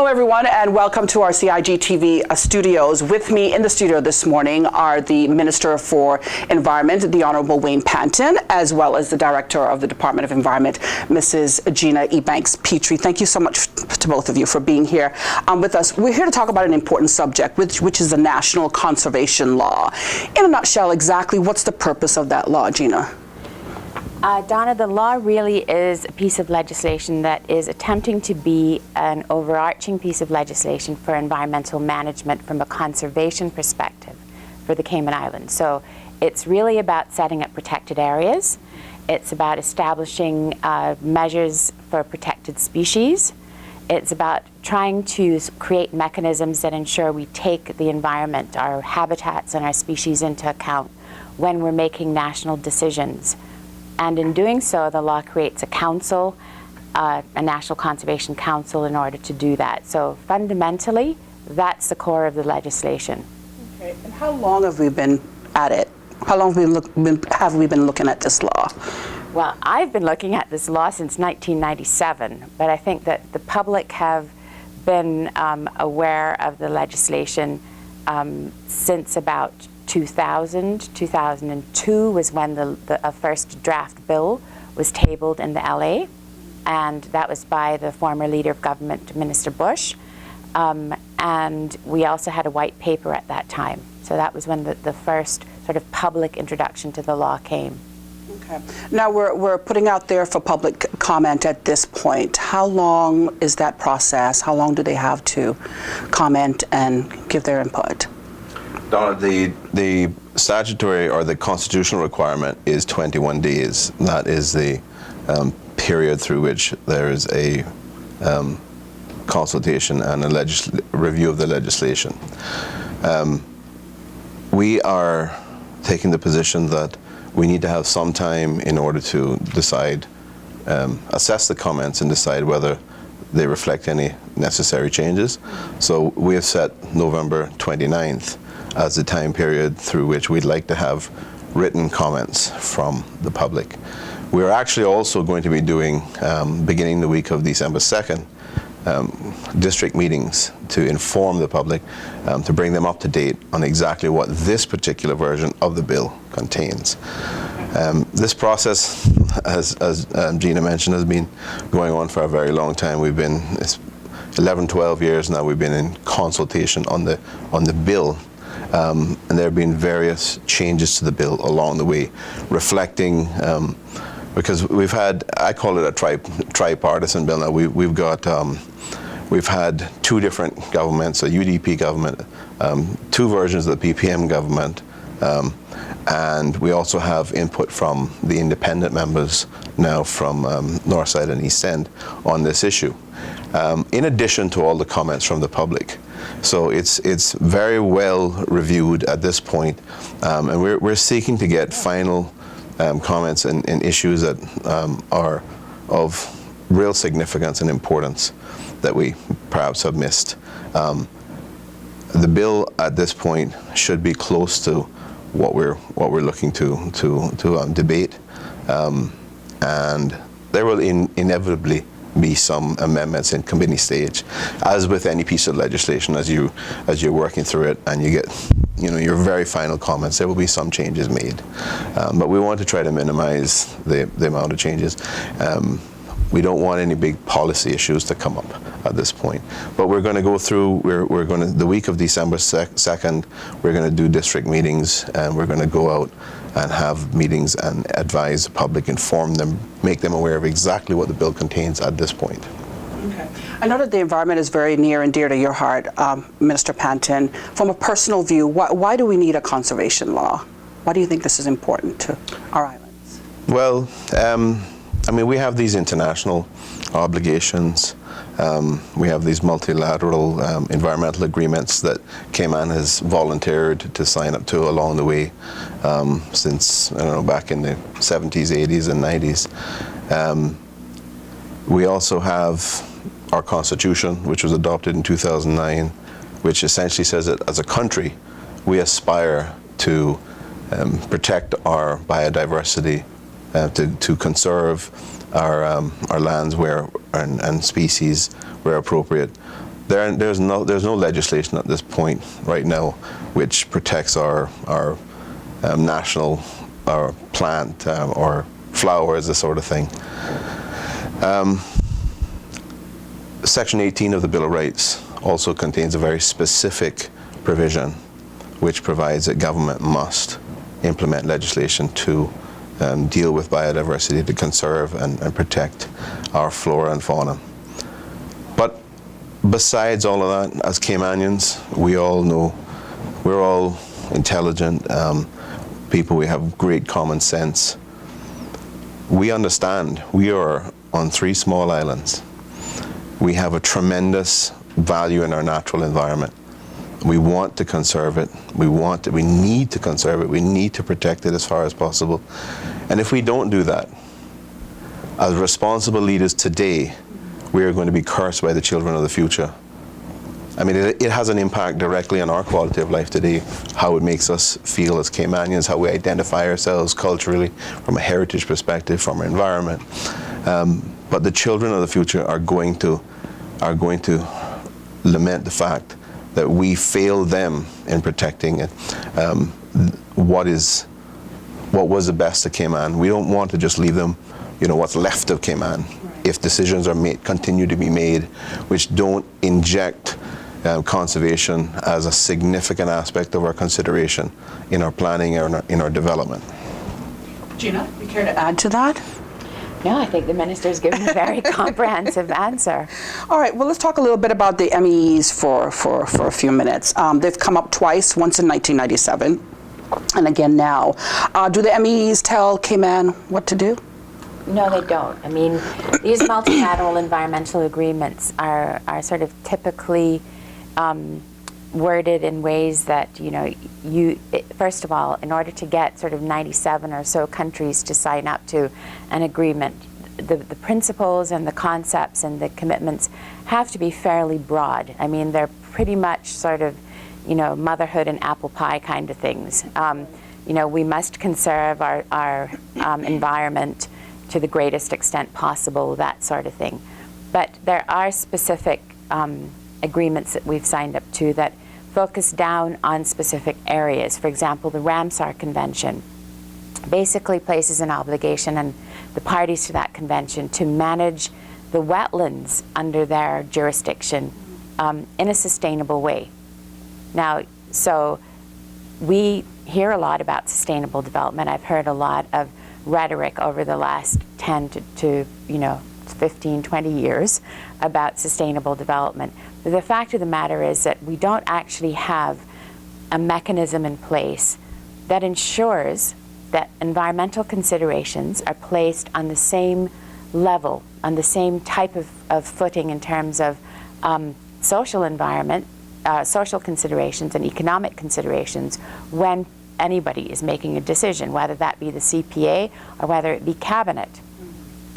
Hello, everyone, and welcome to our CIG TV studios. With me in the studio this morning are the Minister for Environment, the Honorable Wayne Panton, as well as the Director of the Department of Environment, Mrs. Gina Ebanks-Petrie. Thank you so much to both of you for being here with us. We're here to talk about an important subject, which is the National Conservation Law. In a nutshell, exactly what's the purpose of that law, Gina? Donna, the law really is a piece of legislation that is attempting to be an overarching piece of legislation for environmental management from a conservation perspective for the Cayman Islands. So it's really about setting up protected areas. It's about establishing measures for protected species. It's about trying to create mechanisms that ensure we take the environment, our habitats and our species into account when we're making national decisions. And in doing so, the law creates a council, a National Conservation Council, in order to do that. So fundamentally, that's the core of the legislation. Okay. And how long have we been at it? How long have we been looking at this law? Well, I've been looking at this law since 1997, but I think that the public have been aware of the legislation since about 2002 was when the first draft bill was tabled in the LA, and that was by the former leader of government, Minister Bush, and we also had a white paper at that time. So that was when the first sort of public introduction to the law came. Okay. Now we're putting out there for public comment at this point. How long is that process? How long do they have to comment and give their input? Donna, the statutory or the constitutional requirement is 21 days. That is the period through which there is a consultation and a review of the legislation. We are taking the position that we need to have some time in order to decide, assess the comments and decide whether they reflect any necessary changes. So we have set November 29th as the time period through which we'd like to have written comments from the public. We're actually also going to be doing, beginning the week of December 2nd, district meetings to inform the public, to bring them up to date on exactly what this particular version of the bill contains. This process, as Gina mentioned, has been going on for a very long time. We've been 11, 12 years now. We've been in consultation on the bill. And there have been various changes to the bill along the way, reflecting, because we've had, I call it a tripartisan bill now. We've had two different governments, a UDP government, two versions of the PPM government, and we also have input from the independent members now from North Side and East End on this issue, in addition to all the comments from the public. So it's very well reviewed at this point, and we're seeking to get final comments and issues that are of real significance and importance that we perhaps have missed. The bill at this point should be close to what we're looking to debate, and there will inevitably be some amendments in committee stage, as with any piece of legislation. As you're working through it and you get your very final comments, there will be some changes made, but we want to try to minimize the amount of changes. We don't want any big policy issues to come up at this point, but we're going to go through, we're going to, the week of December 2nd, we're going to do district meetings, and we're going to go out and have meetings and advise the public, inform them, make them aware of exactly what the bill contains at this point. Okay. I know that the environment is very near and dear to your heart, Minister Panton. From a personal view, why do we need a conservation law? Why do you think this is important to our islands? Well, I mean, we have these international obligations. We have these multilateral environmental agreements that Cayman has volunteered to sign up to along the way since, I don't know, back in the 70s, 80s, and 90s. We also have our Constitution, which was adopted in 2009, which essentially says that as a country, we aspire to protect our biodiversity, to conserve our lands and species where appropriate, There's no legislation at this point right now which protects our national, our plant or flowers, this sort of thing. Section 18 of the Bill of Rights also contains a very specific provision which provides that government must implement legislation to deal with biodiversity, to conserve and protect our flora and fauna. But besides all of that, as Caymanians, we all know we're all intelligent people. We have great common sense. We understand we are on 3 small islands. We have a tremendous value in our natural environment. We want to conserve it. We need to conserve it. We need to protect it as far as possible. And if we don't do that, as responsible leaders today, we are going to be cursed by the children of the future. I mean, it has an impact directly on our quality of life today, how it makes us feel as Caymanians, how we identify ourselves culturally, from a heritage perspective, from our environment. But the children of the future are going to lament the fact that we failed them in protecting it. What was the best of Cayman? We don't want to just leave them, what's left of Cayman. If decisions are continue to be made, which don't inject conservation as a significant aspect of our consideration in our planning or in our development. Gina, you care to add to that? No, I think the minister's given a very comprehensive answer. All right, well, let's talk a little bit about the MEEs for a few minutes. They've come up twice, once in 1997 and again now. Do the MEEs tell Cayman what to do? No, they don't. I mean, these multilateral environmental agreements are sort of typically worded in ways that, first of all, in order to get sort of 97 or so countries to sign up to an agreement, the principles and the concepts and the commitments have to be fairly broad. I mean, they're pretty much sort of, motherhood and apple pie kind of things. We must conserve our environment to the greatest extent possible, that sort of thing. But there are specific agreements that we've signed up to that focus down on specific areas. For example, the Ramsar Convention basically places an obligation on the parties to that convention to manage the wetlands under their jurisdiction in a sustainable way. Now, so we hear a lot about sustainable development. I've heard a lot of rhetoric over the last 10 to 15, 20 years about sustainable development. But the fact of the matter is that we don't actually have a mechanism in place that ensures that environmental considerations are placed on the same level, on the same type of footing in terms of social environment, social considerations and economic considerations when anybody is making a decision, whether that be the CPA or whether it be cabinet.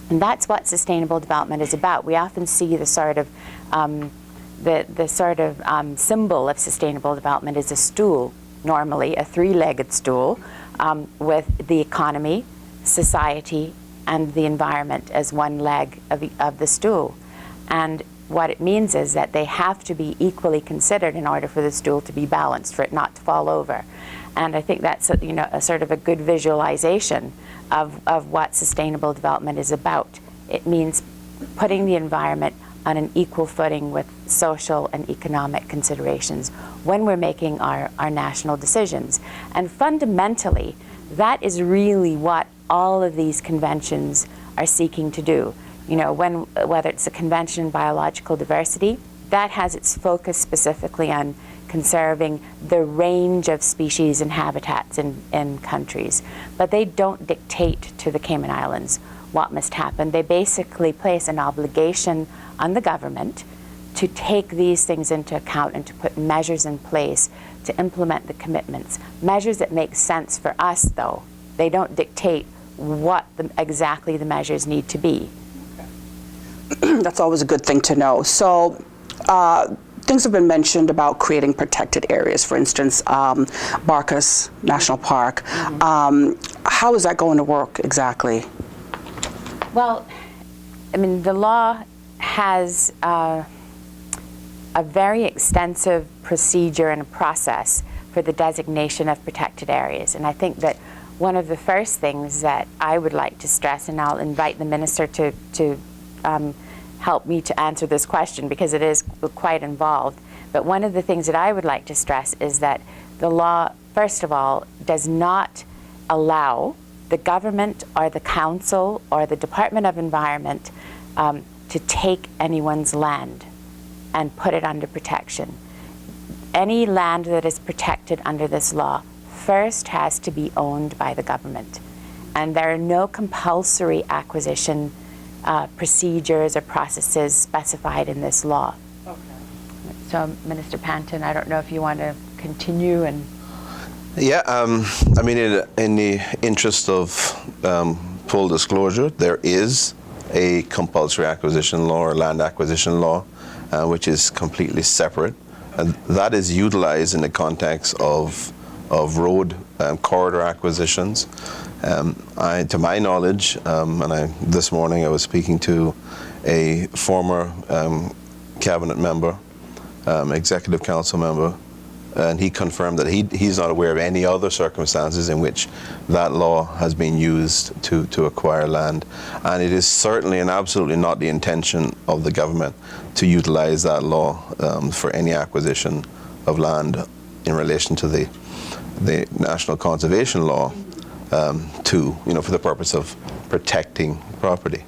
And that's what sustainable development is about. We often see the sort of symbol of sustainable development is a stool, normally a 3-legged stool, with the economy, society, and the environment as one leg of the stool. And what it means is that they have to be equally considered in order for the stool to be balanced, for it not to fall over. And I think that's a sort of a good visualization of what sustainable development is about. It means putting the environment on an equal footing with social and economic considerations when we're making our national decisions. And fundamentally, that is really what all of these conventions are seeking to do. Whether it's a convention on biological diversity, that has its focus specifically on conserving the range of species and habitats in countries. But they don't dictate to the Cayman Islands what must happen. They basically place an obligation on the government to take these things into account and to put measures in place to implement the commitments. Measures that make sense for us, though. They don't dictate what exactly the measures need to be. That's always a good thing to know. So things have been mentioned about creating protected areas, for instance, Barcus National Park. How is that going to work exactly? Well, I mean, the law has a very extensive procedure and a process for the designation of protected areas. And I think that one of the first things that I would like to stress, and I'll invite the Minister to help me to answer this question because it is quite involved, but one of the things that I would like to stress is that the law, first of all, does not allow the government or the council or the Department of Environment to take anyone's land and put it under protection. Any land that is protected under this law first has to be owned by the government. And there are no compulsory acquisition procedures or processes specified in this law. Okay. So, Minister Panton, I don't know if you want to continue and... Yeah, I mean, in the interest of full disclosure, there is a compulsory acquisition law or land acquisition law, which is completely separate. And that is utilized in the context of road corridor acquisitions. To my knowledge, this morning I was speaking to a former cabinet member, executive council member, and he confirmed that he's not aware of any other circumstances in which that law has been used to acquire land. And it is certainly and absolutely not the intention of the government to utilize that law for any acquisition of land in relation to the National Conservation Law for the purpose of protecting property.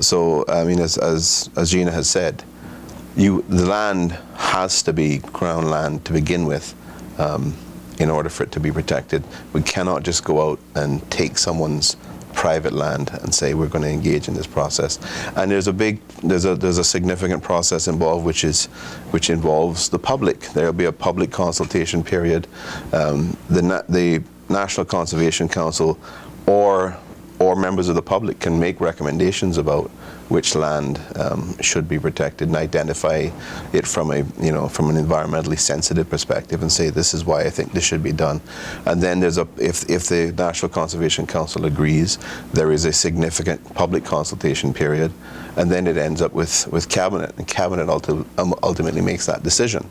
So, I mean, as Gina has said, the land has to be Crown land to begin with in order for it to be protected. We cannot just go out and take someone's private land and say we're going to engage in this process. And there's a significant process involved, which involves the public. There'll be a public consultation period. The National Conservation Council or members of the public can make recommendations about which land should be protected and identify it from an environmentally sensitive perspective and say this is why I think this should be done. And then if the National Conservation Council agrees, there is a significant public consultation period, and then it ends up with Cabinet, and Cabinet ultimately makes that decision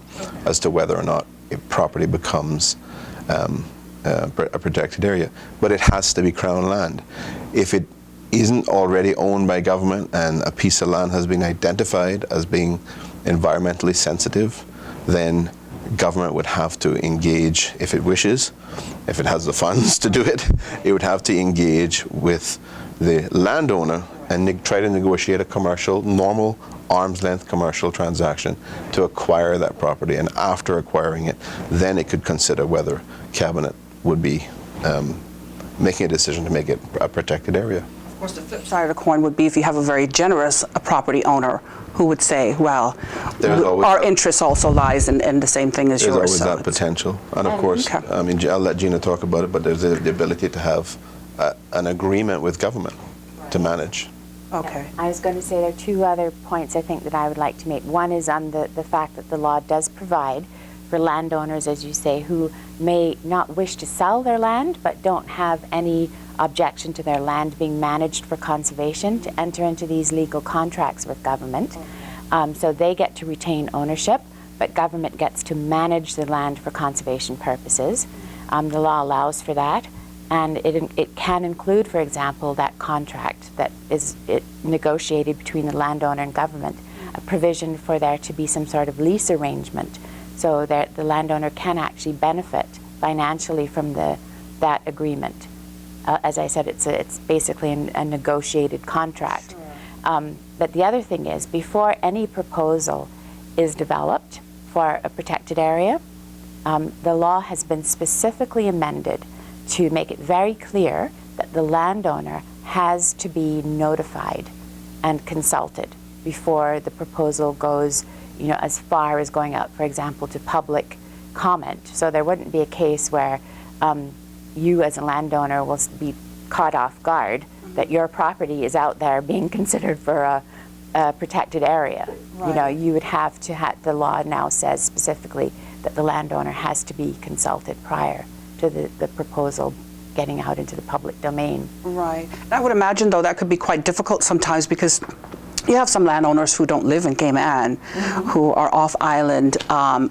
as to whether or not a property becomes a protected area. But it has to be Crown land. If it isn't already owned by government and a piece of land has been identified as being environmentally sensitive, then government would have to engage, if it wishes, if it has the funds to do it, it would have to engage with the landowner and try to negotiate a normal arm's length commercial transaction to acquire that property. And after acquiring it, then it could consider whether Cabinet would be making a decision to make it a protected area. Of course, the flip side of the coin would be if you have a very generous property owner who would say, well, our interest also lies in the same thing as yours. There's always that potential. And of course, okay. I mean, I'll let Gina talk about it, but there's the ability to have an agreement with government to manage. Okay. I was going to say there are two other points I think that I would like to make. One is on the fact that the law does provide for landowners, as you say, who may not wish to sell their land but don't have any objection to their land being managed for conservation to enter into these legal contracts with government. So they get to retain ownership, but government gets to manage the land for conservation purposes. The law allows for that, and it can include, for example, that contract that is negotiated between the landowner and government, a provision for there to be some sort of lease arrangement so that the landowner can actually benefit financially from that agreement. As I said, it's basically a negotiated contract. Sure. But the other thing is, before any proposal is developed for a protected area, the law has been specifically amended to make it very clear that the landowner has to be notified and consulted before the proposal goes, as far as going out, for example, to public comment. So there wouldn't be a case where you as a landowner will be caught off guard that your property is out there being considered for a protected area. Right. You would have to the law now says specifically that the landowner has to be consulted prior to the proposal getting out into the public domain. Right. And I would imagine, though, that could be quite difficult sometimes because you have some landowners who don't live in Cayman, who are off island,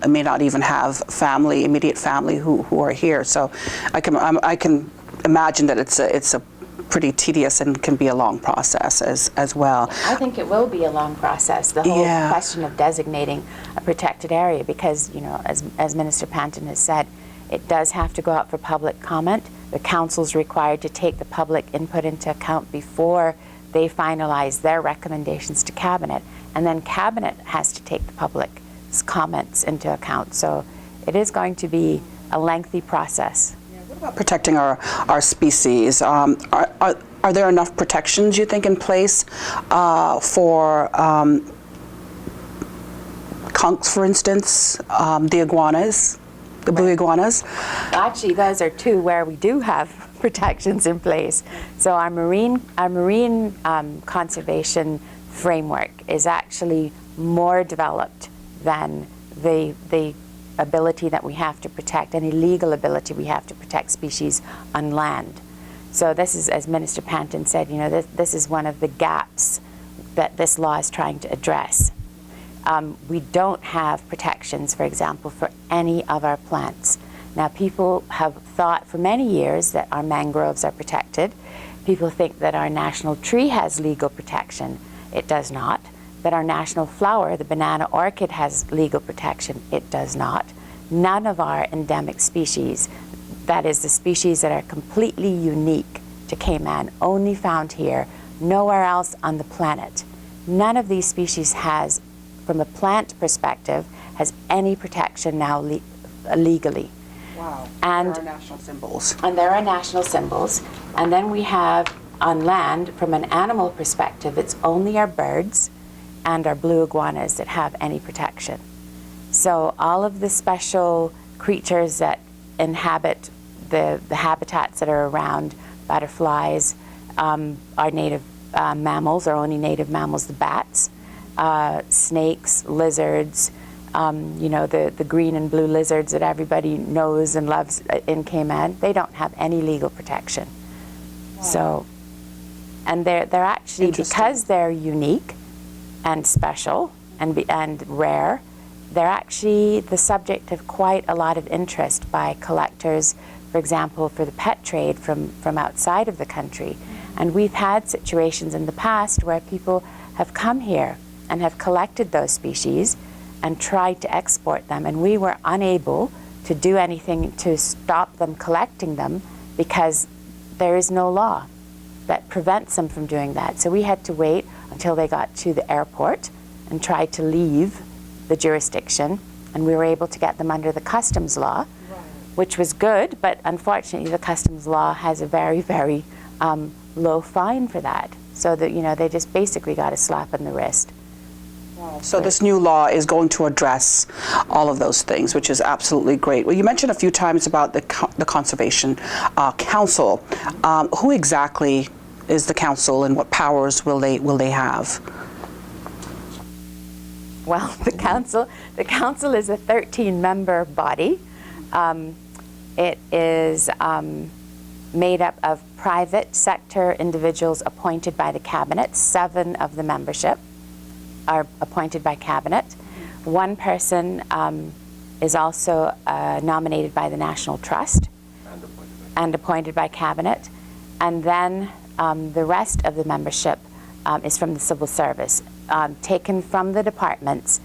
may not even have family, immediate family who are here. So I can imagine that it's a pretty tedious and can be a long process as well. I think it will be a long process, the whole question of designating a protected area, because, you know, as Minister Panton has said, it does have to go out for public comment. The council's required to take the public input into account before they finalize their recommendations to Cabinet, and then Cabinet has to take the public's comments into account. So it is going to be a lengthy process. What about protecting our species? Are there enough protections, you think, in place for conchs, for instance, the iguanas, the blue iguanas? Actually, those are two where we do have protections in place. So our marine conservation framework is actually more developed than the ability that we have to protect, any legal ability we have to protect species on land. So this is, as Minister Panton said, you know, this is one of the gaps that this law is trying to address. We don't have protections, for example, for any of our plants. Now, people have thought for many years that our mangroves are protected. People think that our national tree has legal protection. It does not. That our national flower, the banana orchid, has legal protection. It does not. None of our endemic species, that is the species that are completely unique to Cayman, only found here, nowhere else on the planet. None of these species has, from a plant perspective, has any protection now legally. Wow. And there are national symbols. And there are national symbols. And then we have on land, from an animal perspective, it's only our birds and our blue iguanas that have any protection. So all of the special creatures that inhabit the habitats that are around butterflies, our native mammals, our only native mammals, the bats, snakes, lizards, you know, the green and blue lizards that everybody knows and loves in Cayman, they don't have any legal protection. Wow. So, and they're actually, because they're unique and special and rare, they're actually the subject of quite a lot of interest by collectors, for example, for the pet trade from outside of the country. And we've had situations in the past where people have come here and have collected those species and tried to export them, and we were unable to do anything to stop them collecting them because there is no law that prevents them from doing that. So we had to wait until they got to the airport and try to leave the jurisdiction, and we were able to get them under the customs law, which was good, but unfortunately the customs law has a very, very low fine for that. So that, you know, they just basically got a slap on the wrist. So this new law is going to address all of those things, which is absolutely great. Well, you mentioned a few times about the Conservation Council. Who exactly is the council, and what powers will they have? Well, the council is a 13-member body. It is made up of private sector individuals appointed by the Cabinet. 7 of the membership are appointed by Cabinet. One person is also nominated by the National Trust and appointed by Cabinet. And then the rest of the membership is from the civil service, taken from the departments,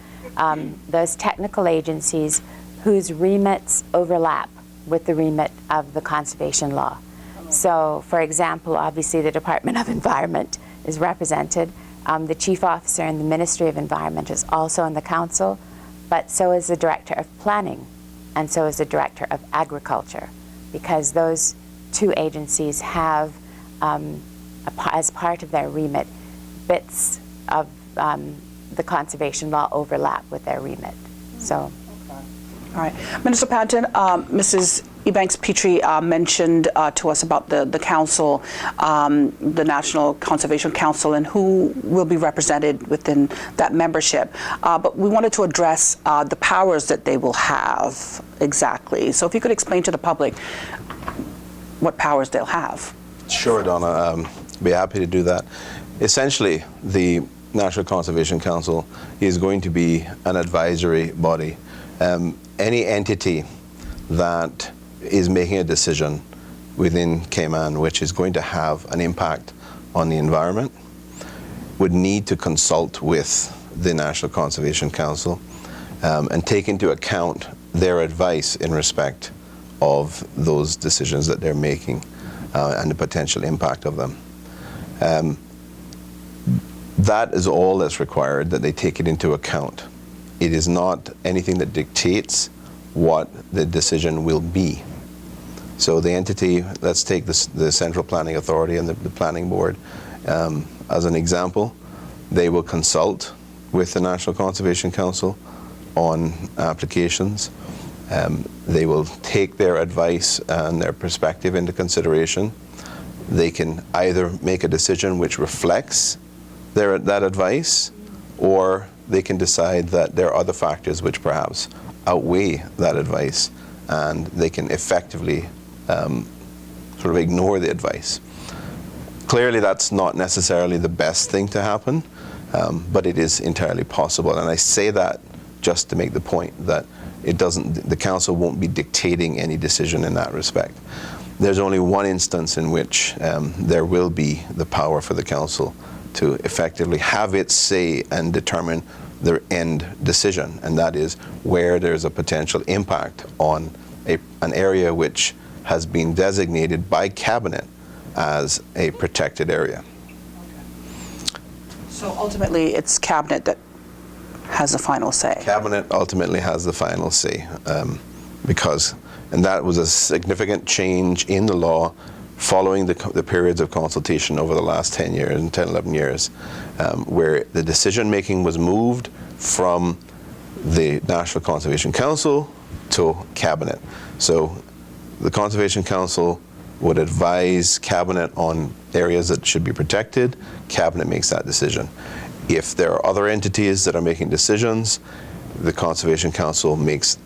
those technical agencies whose remits overlap with the remit of the conservation law. So, for example, obviously the Department of Environment is represented. The Chief Officer in the Ministry of Environment is also on the council, but so is the Director of Planning, and so is the Director of Agriculture, because those 2 agencies have, as part of their remit, bits of the conservation law overlap with their remit. So. All right. Minister Panton, Mrs. Ebanks-Petrie mentioned to us about the council, the National Conservation Council, and who will be represented within that membership. But we wanted to address the powers that they will have exactly. So if you could explain to the public what powers they'll have. Sure, Donna. Be happy to do that. Essentially, the National Conservation Council is going to be an advisory body. Any entity that is making a decision within Cayman which is going to have an impact on the environment would need to consult with the National Conservation Council and take into account their advice in respect of those decisions that they're making and the potential impact of them. That is all that's required, that they take it into account. It is not anything that dictates what the decision will be. So the entity, let's take the Central Planning Authority and the Planning Board as an example. They will consult with the National Conservation Council on applications. They will take their advice and their perspective into consideration. They can either make a decision which reflects that advice, or they can decide that there are other factors which perhaps outweigh that advice, and they can effectively sort of ignore the advice. Clearly, that's not necessarily the best thing to happen, but it is entirely possible. And I say that just to make the point that the council won't be dictating any decision in that respect. There's only one instance in which there will be the power for the council to effectively have its say and determine the end decision, and that is where there's a potential impact on an area which has been designated by Cabinet as a protected area. So ultimately, it's Cabinet that has the final say. Cabinet ultimately has the final say, and that was a significant change in the law following the periods of consultation over the last 10 years, 11 years, where the decision-making was moved from the National Conservation Council to Cabinet. So the Conservation Council would advise Cabinet on areas that should be protected. Cabinet makes that decision. If there are other entities that are making decisions, the Conservation Council makes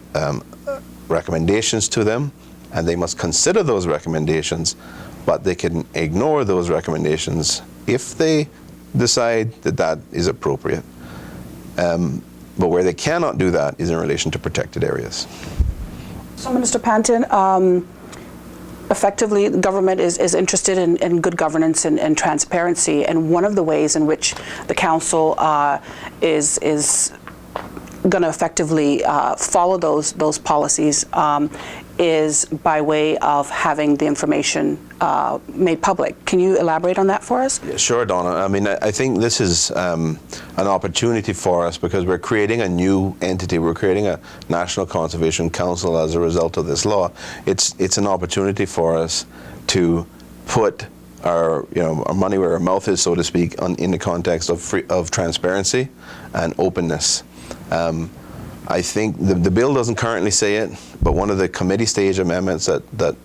recommendations to them, and they must consider those recommendations, but they can ignore those recommendations if they decide that that is appropriate. But where they cannot do that is in relation to protected areas. So, Minister Panton, effectively, the government is interested in good governance and transparency, and one of the ways in which the council is going to effectively follow those policies is by way of having the information made public. Can you elaborate on that for us? Yeah, sure, Donna. I mean, I think this is an opportunity for us because we're creating a new entity. We're creating a National Conservation Council as a result of this law. It's an opportunity for us to put our money where our mouth is, so to speak, in the context of transparency and openness. I think the bill doesn't currently say it, but one of the committee stage amendments that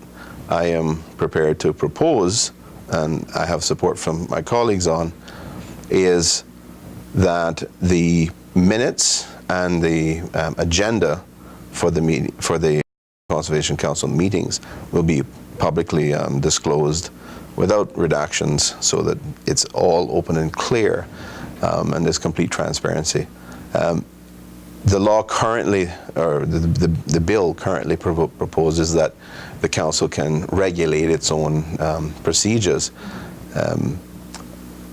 I am prepared to propose, and I have support from my colleagues on, is that the minutes and the agenda for the Conservation Council meetings will be publicly disclosed without redactions, so that it's all open and clear, and there's complete transparency. The law currently, or the bill currently proposes that the council can regulate its own procedures.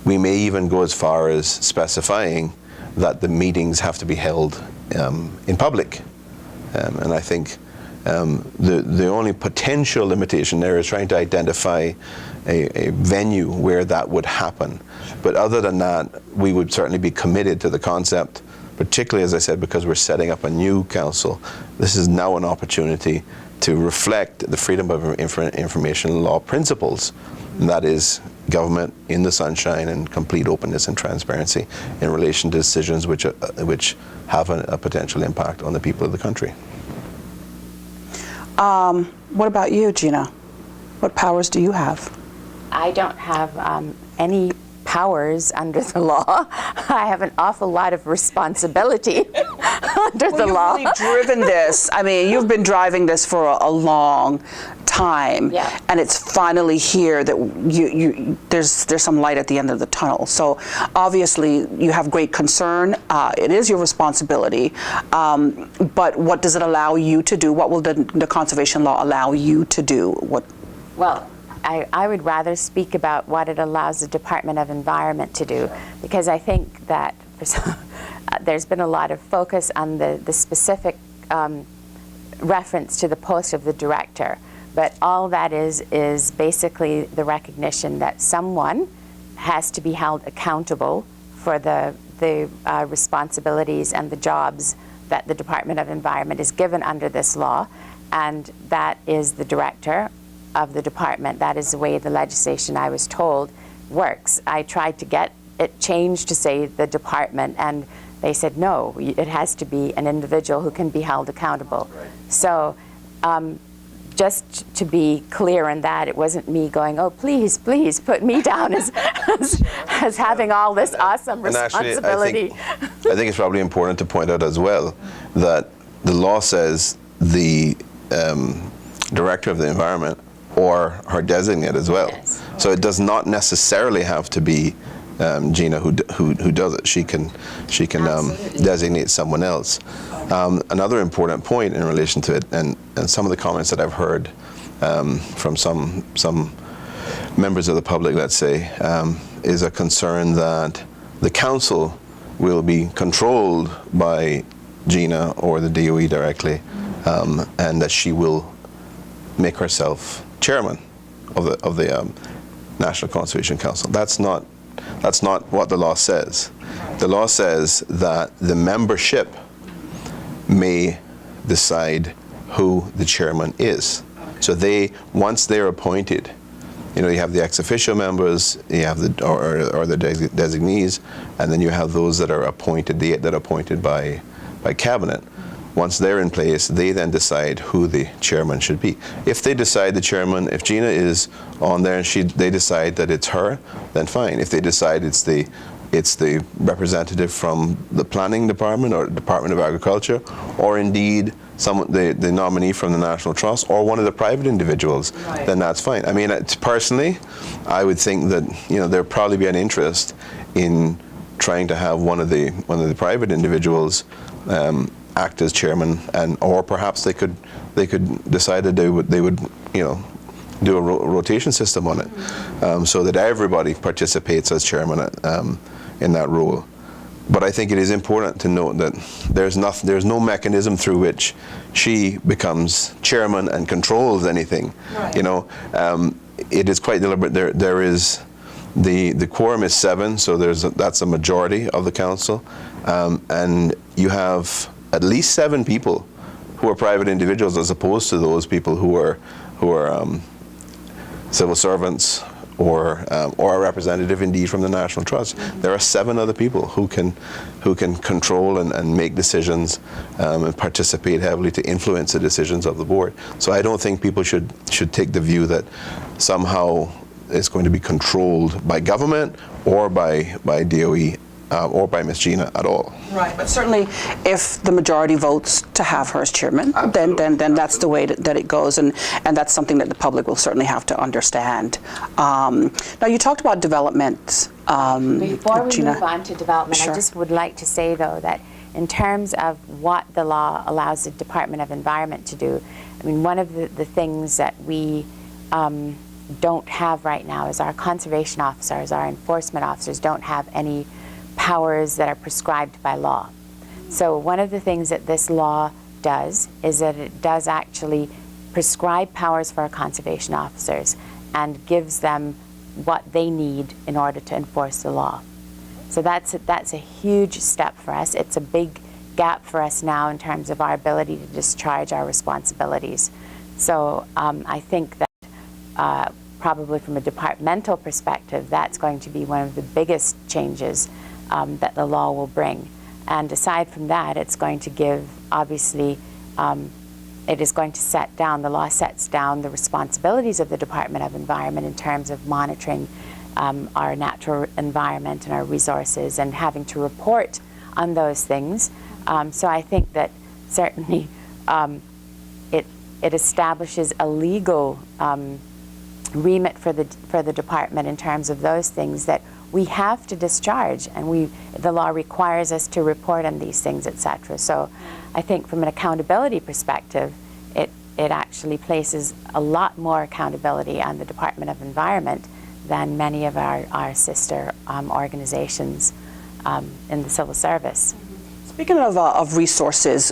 We may even go as far as specifying that the meetings have to be held in public. And I think the only potential limitation there is trying to identify a venue where that would happen. But other than that, we would certainly be committed to the concept, particularly, as I said, because we're setting up a new council. This is now an opportunity to reflect the Freedom of Information Law principles, and that is government in the sunshine and complete openness and transparency in relation to decisions which have a potential impact on the people of the country. What about you, Gina? What powers do you have? I don't have any powers under the law. I have an awful lot of responsibility under the law. You've really driven this. I mean, you've been driving this for a long time, Yeah. and it's finally here that there's some light at the end of the tunnel. So obviously, you have great concern. It is your responsibility, but what does it allow you to do? What will the conservation law allow you to do? Well, I would rather speak about what it allows the Department of Environment to do, because I think that there's been a lot of focus on the specific reference to the post of the director. But all that is basically the recognition that someone has to be held accountable for the responsibilities and the jobs that the Department of Environment is given under this law, and that is the director of the department. That is the way the legislation, I was told, works. I tried to get it changed to say the department, and they said no, it has to be an individual who can be held accountable. Right. So just to be clear on that, it wasn't me going, oh, please, please put me down as having all this awesome responsibility. Actually, I think it's probably important to point out as well that the law says the director of the environment or her designate as well. Yes. So it does not necessarily have to be Gina who does it. She can designate someone else. Another important point in relation to it, and some of the comments that I've heard from some members of the public, let's say, is a concern that the council will be controlled by Gina or the DOE directly, and that she will make herself chairman of the National Conservation Council. That's not what the law says. The law says that the membership may decide who the chairman is. So once they're appointed, you have the ex officio members, you have the designees, and then you have those that are appointed, that are appointed by cabinet. Once they're in place, they then decide who the chairman should be. If they decide the chairman, if Gina is on there and they decide that it's her, then fine. If they decide it's the representative from the planning department or Department of Agriculture, or indeed the nominee from the National Trust or one of the private individuals, right, then that's fine. I mean, personally, I would think that there'd probably be an interest in trying to have one of the private individuals act as chairman, or perhaps they could decide that they would do a rotation system on it, so that everybody participates as chairman in that role. But I think it is important to note that there's no mechanism through which she becomes chairman and controls anything. Right. It is quite deliberate. There is the quorum is 7, so that's a majority of the council, and you have at least 7 people who are private individuals, as opposed to those people who are civil servants or a representative indeed from the National Trust. Mm-hmm. There are 7 other people who can control and make decisions and participate heavily to influence the decisions of the board. So I don't think people should take the view that somehow it's going to be controlled by government or by DOE. Or by Ms. Gina at all. Right, but certainly if the majority votes to have her as chairman, then that's the way that it goes, and that's something that the public will certainly have to understand. Now, you talked about development, Before we Gina. move on to development, Sure. I just would like to say, though, that in terms of what the law allows the Department of Environment to do, I mean, one of the things that we don't have right now is our conservation officers, our enforcement officers don't have any powers that are prescribed by law. So one of the things that this law does is that it does actually prescribe powers for our conservation officers and gives them what they need in order to enforce the law. So that's a huge step for us. It's a big gap for us now in terms of our ability to discharge our responsibilities. So I think that probably from a departmental perspective, that's going to be one of the biggest changes that the law will bring. And aside from that, it's going to give, obviously, it is going to set down, the law sets down the responsibilities of the Department of Environment in terms of monitoring our natural environment and our resources and having to report on those things So I think that certainly it establishes a legal remit for the department in terms of those things that we have to discharge, and the law requires us to report on these things, etc. So I think from an accountability perspective, it actually places a lot more accountability on the Department of Environment than many of our sister organizations in the civil service. Speaking of resources,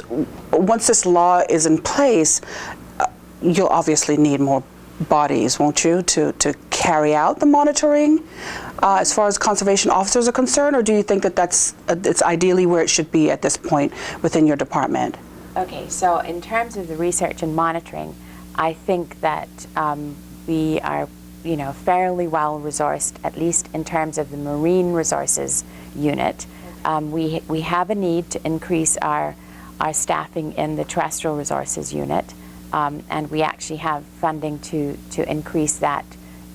once this law is in place, you'll obviously need more bodies, won't you, to carry out the monitoring as far as conservation officers are concerned, or do you think that it's ideally where it should be at this point within your department? Okay, so in terms of the research and monitoring, I think that we are, fairly well resourced, at least in terms of the marine resources unit. We have a need to increase our staffing in the terrestrial resources unit, and we actually have funding to increase that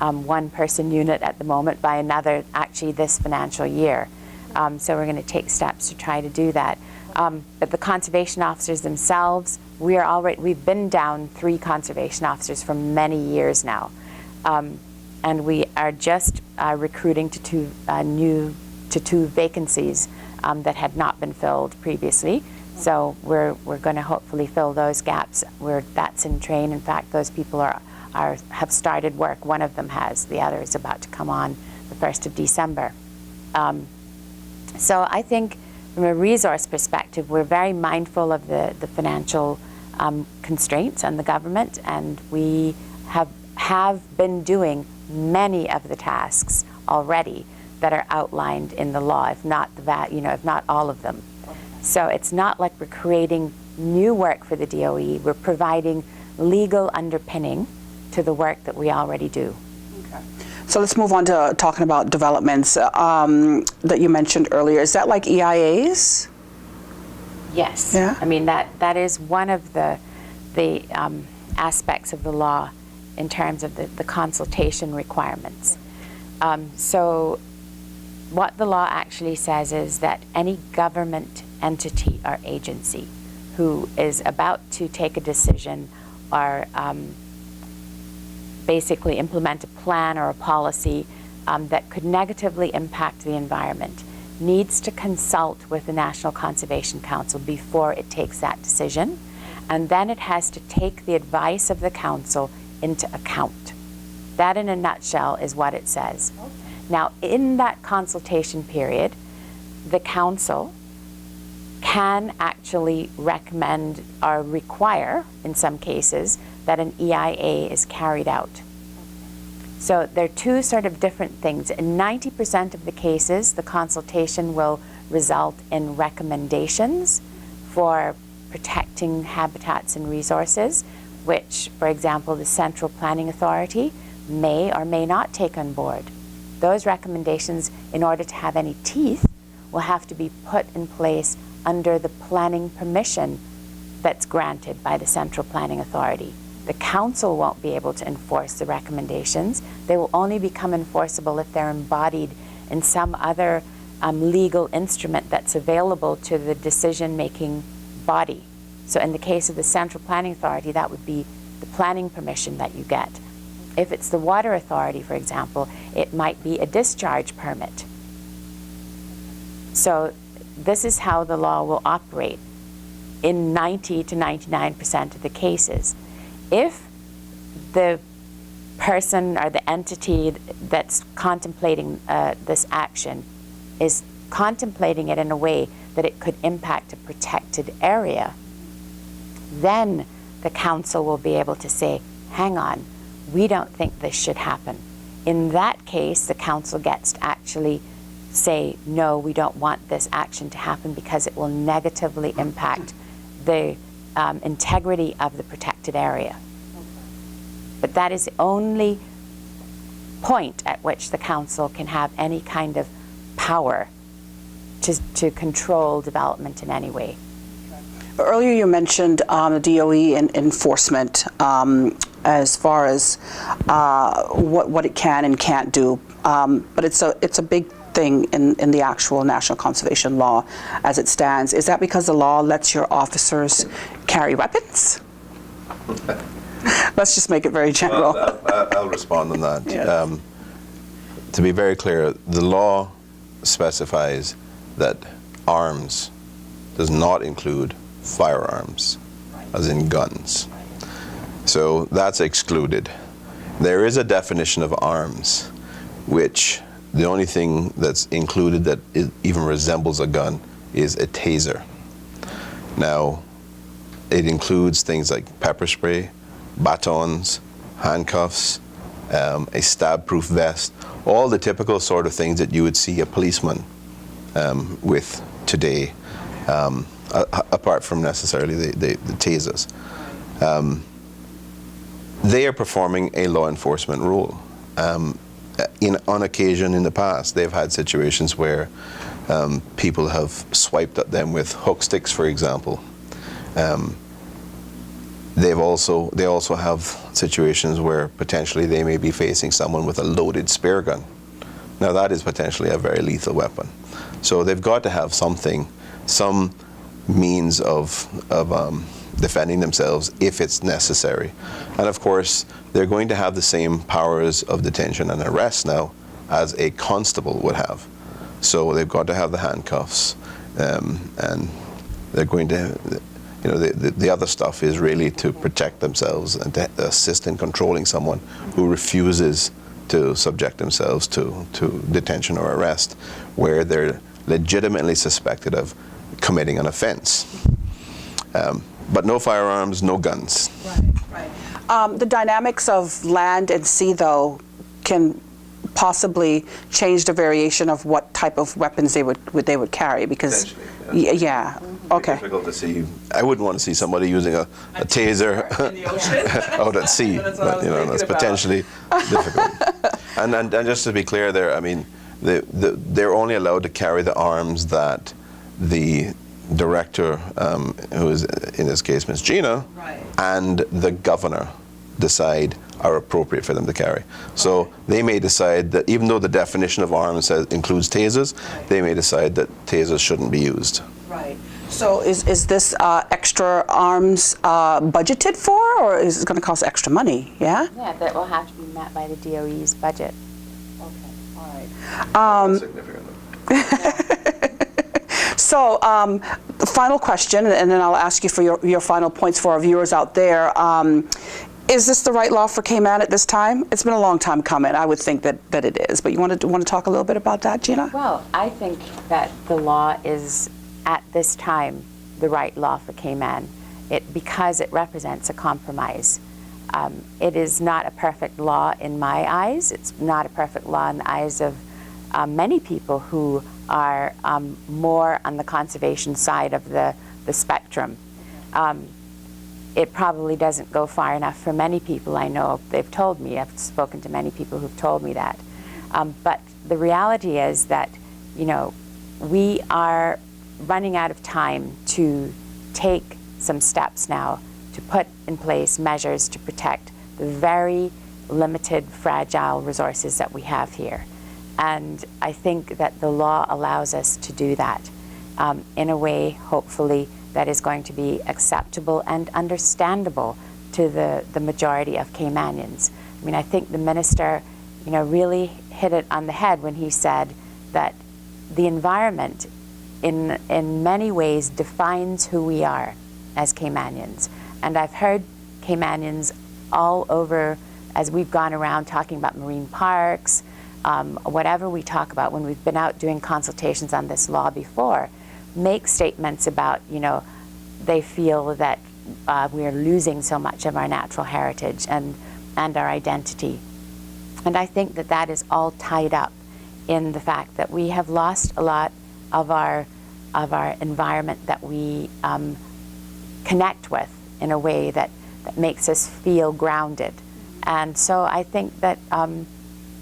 one-person unit at the moment by another, actually this financial year. So we're going to take steps to try to do that. But the conservation officers themselves, we've been down 3 conservation officers for many years now, and we are just recruiting to 2 vacancies that had not been filled previously. So we're going to hopefully fill those gaps where that's in train. In fact, those people have started work. One of them has. The other is about to come on the 1st of December. So I think from a resource perspective, we're very mindful of the financial constraints on the government, and we have been doing many of the tasks already that are outlined in the law, if not all of them. So it's not like we're creating new work for the DOE. We're providing legal underpinning to the work that we already do. Okay. So let's move on to talking about developments that you mentioned earlier. Is that like EIAs? Yes. Yeah. I mean, that is one of the aspects of the law in terms of the consultation requirements. So what the law actually says is that any government entity or agency who is about to take a decision or basically implement a plan or a policy that could negatively impact the environment needs to consult with the National Conservation Council before it takes that decision, and then it has to take the advice of the council into account. That in a nutshell is what it says. Now, in that consultation period, the council can actually recommend or require, in some cases, that an EIA is carried out. So there are 2 sort of different things. In 90% of the cases, the consultation will result in recommendations for protecting habitats and resources, which, for example, the Central Planning Authority may or may not take on board. Those recommendations, in order to have any teeth, will have to be put in place under the planning permission that's granted by the Central Planning Authority. The council won't be able to enforce the recommendations. They will only become enforceable if they're embodied in some other legal instrument that's available to the decision-making body. So in the case of the Central Planning Authority, that would be the planning permission that you get. If it's the Water Authority, for example, it might be a discharge permit. So this is how the law will operate in 90 to 99% of the cases. If the person or the entity that's contemplating this action is contemplating it in a way that it could impact a protected area, then the council will be able to say, hang on, we don't think this should happen. In that case, the council gets to actually say, no, we don't want this action to happen because it will negatively impact the integrity of the protected area. But that is the only point at which the council can have any kind of power to control development in any way. Earlier you mentioned the DOE and enforcement as far as what it can and can't do, but it's a big thing in the actual National Conservation Law as it stands. Is that because the law lets your officers carry weapons? Let's just make it very general. Well, I'll respond on that. Yes. To be very clear, the law specifies that arms does not include firearms, as in guns. So that's excluded. There is a definition of arms, which the only thing that's included that even resembles a gun is a taser. Now, it includes things like pepper spray, batons, handcuffs, a stab-proof vest, all the typical sort of things that you would see a policeman with today, apart from necessarily the tasers. They are performing a law enforcement role. On occasion in the past, they've had situations where people have swiped at them with hook sticks, for example. They also have situations where potentially they may be facing someone with a loaded spear gun. Now that is potentially a very lethal weapon. So they've got to have something, some means of defending themselves if it's necessary. And of course, they're going to have the same powers of detention and arrest now as a constable would have. So they've got to have the handcuffs, and they're going to, you know, the other stuff is really to protect themselves and to assist in controlling someone who refuses to subject themselves to detention or arrest, where they're legitimately suspected of committing an offense. But no firearms, no guns. Right. The dynamics of land and sea, though, can possibly change the variation of what type of weapons they would carry, because yeah. Okay. It's difficult to see. I wouldn't want to see somebody using a taser in the ocean. out at sea. But, you know, that's potentially difficult. And just to be clear there, I mean, they're only allowed to carry the arms that the director, who is in this case Ms. Gina, and the governor decide are appropriate for them to carry. So they may decide that even though the definition of arms includes tasers, they may decide that tasers shouldn't be used. Right. So is this extra arms budgeted for, or is it going to cost extra money? Yeah? Yeah, that will have to be met by the DOE's budget. Okay, all right. Significantly. So, the final question, and then I'll ask you for your final points for our viewers out there. Is this the right law for Cayman at this time? It's been a long time coming. I would think that it is. But you want to talk a little bit about that, Gina? Well, I think that the law is, at this time, the right law for Cayman, because it represents a compromise. It is not a perfect law in my eyes. It's not a perfect law in the eyes of many people who are more on the conservation side of the spectrum. It probably doesn't go far enough for many people I know. They've told me, I've spoken to many people who've told me that. But the reality is that, you know, we are running out of time to take some steps now to put in place measures to protect the very limited, fragile resources that we have here. And I think that the law allows us to do that in a way, hopefully, that is going to be acceptable and understandable to the majority of Caymanians. I mean, I think the minister, you know, really hit it on the head when he said that the environment in many ways defines who we are as Caymanians. And I've heard Caymanians all over, as we've gone around talking about marine parks, whatever we talk about, when we've been out doing consultations on this law before, make statements about, you know, they feel that we are losing so much of our natural heritage and our identity. And I think that that is all tied up in the fact that we have lost a lot of our environment that we connect with in a way that makes us feel grounded. And so I think that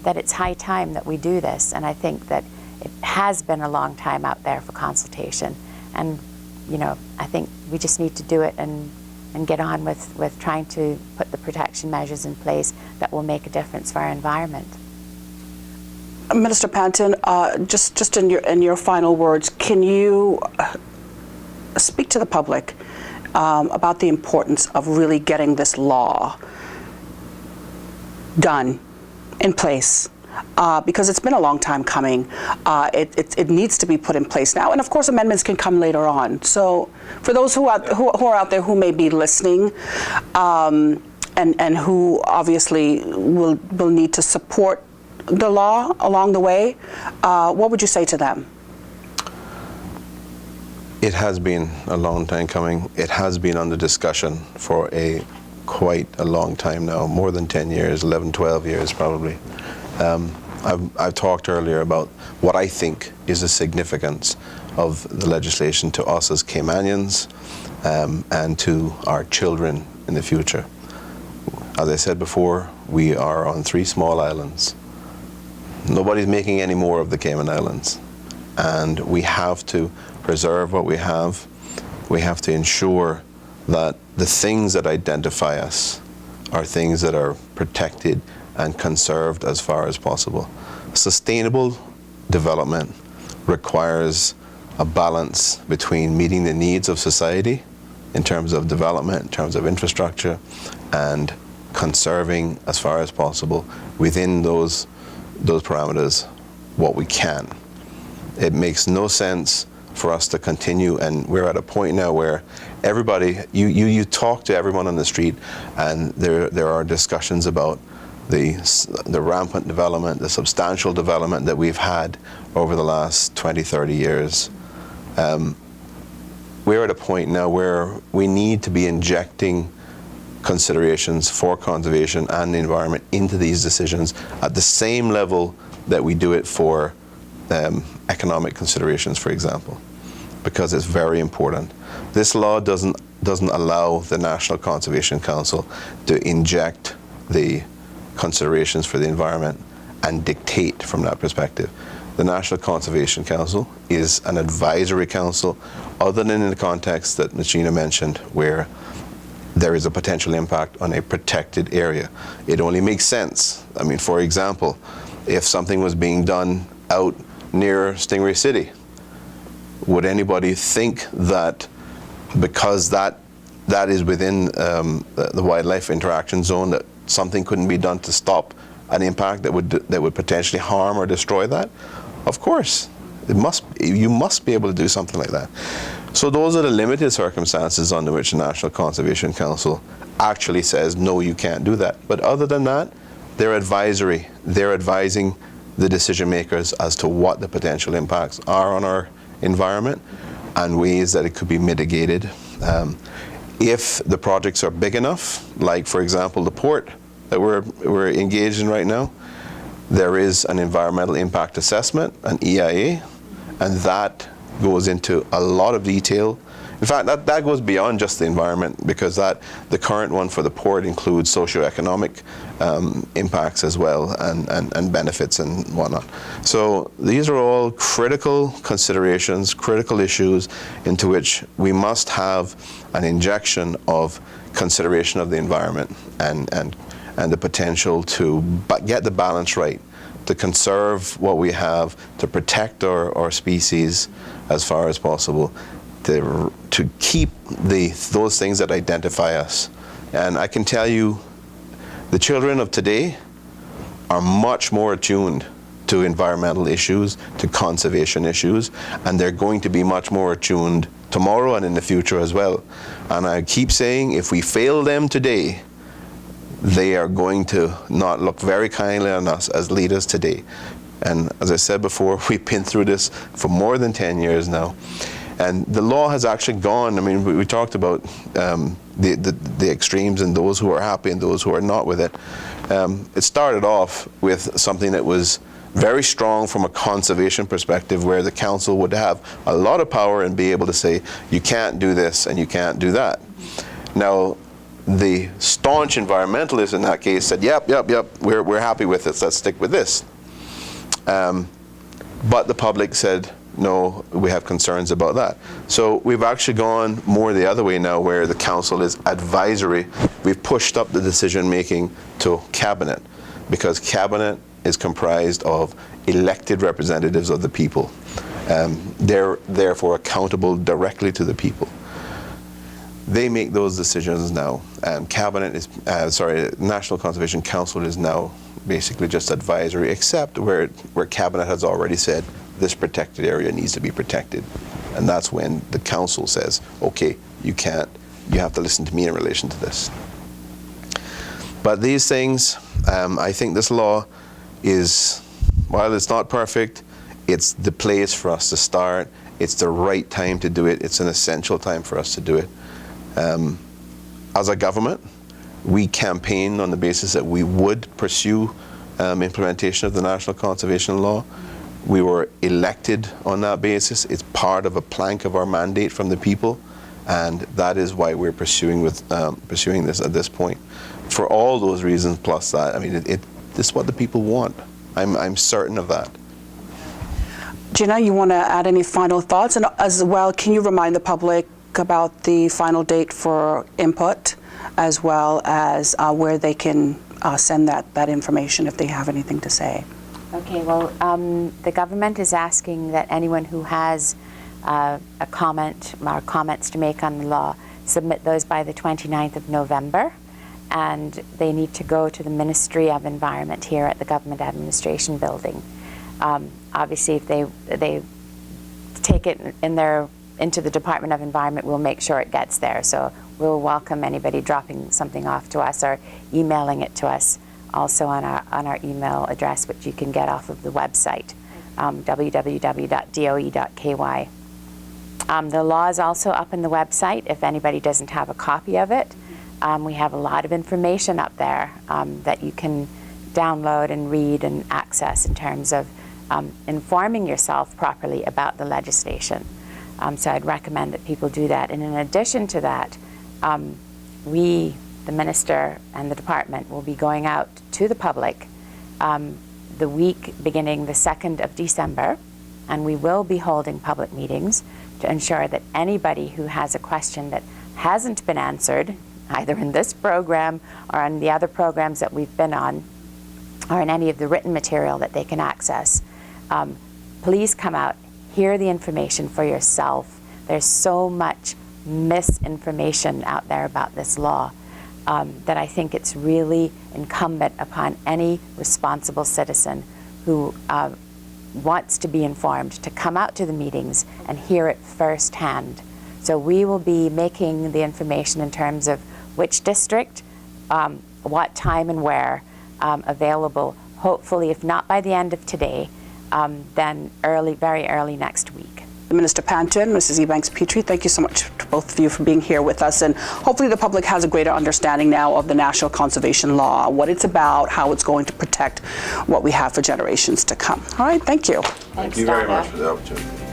that it's high time that we do this, and I think that it has been a long time out there for consultation, and you know, I think we just need to do it and get on with trying to put the protection measures in place that will make a difference for our environment. Minister Panton, just in your final words, can you speak to the public about the importance of really getting this law done, in place? Because it's been a long time coming. It needs to be put in place now, and of course amendments can come later on. So for those who are out there who may be listening, and who obviously will need to support the law along the way, what would you say to them? It has been a long time coming. It has been under discussion for quite a long time now, more than 10 years, 11, 12 years probably. I've talked earlier about what I think is the significance of the legislation to us as Caymanians and to our children in the future. As I said before, we are on 3 small islands. Nobody's making any more of the Cayman Islands, and we have to preserve what we have. We have to ensure that the things that identify us are things that are protected and conserved as far as possible. Sustainable development requires a balance between meeting the needs of society in terms of development, in terms of infrastructure, and conserving as far as possible within those parameters what we can. It makes no sense for us to continue, and we're at a point now where everybody, you talk to everyone on the street, and there are discussions about the rampant development, the substantial development that we've had over the last 20, 30 years. We're at a point now where we need to be injecting considerations for conservation and the environment into these decisions at the same level that we do it for economic considerations, for example, because it's very important. This law doesn't allow the National Conservation Council to inject the considerations for the environment and dictate from that perspective. The National Conservation Council is an advisory council, other than in the context that Ms. Gina mentioned, where there is a potential impact on a protected area. It only makes sense. I mean, for example, if something was being done out near Stingray City, would anybody think that because that is within the wildlife interaction zone, that something couldn't be done to stop an impact that would potentially harm or destroy that? Of course, you must be able to do something like that. So those are the limited circumstances under which the National Conservation Council actually says, no, you can't do that. But other than that, they're advisory. They're advising the decision makers as to what the potential impacts are on our environment and ways that it could be mitigated. If the projects are big enough, like for example the port that we're engaged in right now, there is an environmental impact assessment, an EIA, and that goes into a lot of detail. In fact, that goes beyond just the environment, because the current one for the port includes socioeconomic impacts as well, and benefits and whatnot. So these are all critical considerations, critical issues into which we must have an injection of consideration of the environment and the potential to get the balance right, to conserve what we have, to protect our species as far as possible, to keep those things that identify us. And I can tell you, the children of today are much more attuned to environmental issues, to conservation issues, and they're going to be much more attuned tomorrow and in the future as well. And I keep saying, if we fail them today, they are going to not look very kindly on us as leaders today. And as I said before, we've been through this for more than 10 years now. And the law has actually gone, I mean, we talked about the extremes and those who are happy and those who are not with it. It started off with something that was very strong from a conservation perspective, where the council would have a lot of power and be able to say, you can't do this and you can't do that. Now, the staunch environmentalists in that case said, yep, we're happy with this, let's stick with this. But the public said, no, we have concerns about that. So we've actually gone more the other way now, where the council is advisory. We've pushed up the decision making to cabinet, because cabinet is comprised of elected representatives of the people. They're therefore accountable directly to the people. They make those decisions now. National Conservation Council is now basically just advisory, except where Cabinet has already said this protected area needs to be protected. And that's when the council says, okay, you have to listen to me in relation to this. But these things, I think this law is, while it's not perfect, it's the place for us to start. It's the right time to do it. It's an essential time for us to do it. As a government, we campaigned on the basis that we would pursue implementation of the National Conservation Law. We were elected on that basis. It's part of a plank of our mandate from the people, and that is why we're pursuing this at this point. For all those reasons, plus that, I mean, this is what the people want. I'm certain of that. Gina, you want to add any final thoughts? And as well, can you remind the public about the final date for input, as well as where they can send that information if they have anything to say? Okay, well, the government is asking that anyone who has a comment or comments to make on the law submit those by the 29th of November, and they need to go to the Ministry of Environment here at the Government Administration Building. Obviously, if they take it into the Department of Environment, we'll make sure it gets there. So we'll welcome anybody dropping something off to us or emailing it to us, also on our email address, which you can get off of the website, www.doe.ky. The law is also up on the website if anybody doesn't have a copy of it. We have a lot of information up there that you can download and read and access in terms of informing yourself properly about the legislation. So I'd recommend that people do that. And in addition to that, we, the Minister and the Department, will be going out to the public the week beginning the 2nd of December, and we will be holding public meetings to ensure that anybody who has a question that hasn't been answered, either in this program or in the other programs that we've been on, or in any of the written material that they can access, please come out, hear the information for yourself. There's so much misinformation out there about this law that I think it's really incumbent upon any responsible citizen who wants to be informed to come out to the meetings and hear it firsthand. So we will be making the information in terms of which district, what time and where available, hopefully, if not by the end of today, then very early next week. Minister Panton, Mrs. Ebanks-Petrie, thank you so much to both of you for being here with us. And hopefully the public has a greater understanding now of the National Conservation Law, what it's about, how it's going to protect what we have for generations to come. All right, thank you. Thank you very much for the opportunity.